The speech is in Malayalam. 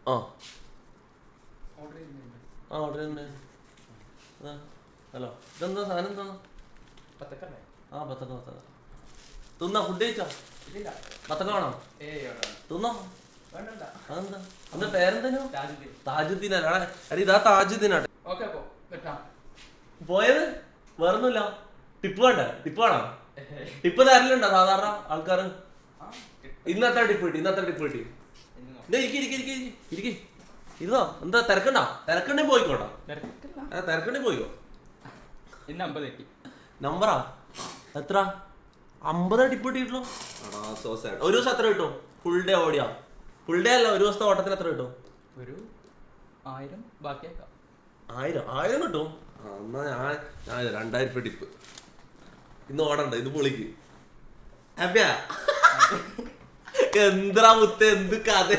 ആ ഓർഡർ തന്നെ. ഹലോ, ഇതെന്താ സാധനം? എന്താ? ആ ബത്തക്ക. തിന്നാ? ഫുഡ് കഴിച്ചോ? ബത്തക്ക വേണോ? തിന്നോ? അതെന്താ? എന്താ പേരെന്തോ? താജുദ്ദീനാണ്. എടാ ഇതാ താജുദ്ദീനാട്ടെ. പോയത് വേറൊന്നുമില്ല. ടിപ്പ് വേണ്ട? ടിപ്പ് വേണോ? ടിപ്പ് തരലുണ്ടോ സാധാരണ ആൾക്കാർ? ഇന്നത്തെ ടിപ്പ് കിട്ടി. ഇരുന്നോ? എന്താ തിരക്കണ്ടോ? തിരക്കണ്ടെങ്കിൽ പോയിക്കോട്ടോ. തിരക്കണ്ടെങ്കിൽ പോയിക്കോ. നമ്പറാ എത്ര? 50 ടിപ്പ് കിട്ടിയിട്ടുള്ളൂ. ഒരു ദിവസം എത്ര കിട്ടും? ഫുൾ ഡേ ഓടിയാ? ഫുൾ ഡേ അല്ല, ഒരു ദിവസത്തെ ഓട്ടത്തിന് എത്ര കിട്ടും? 1000 കിട്ടും. എന്നാ ഞാൻ 2000 ടിപ്പ് ഇന്ന് ഓടണ്ട. ഇത് പൊളിക്ക്. എന്താ മുത്ത, എന്ത് കഥ.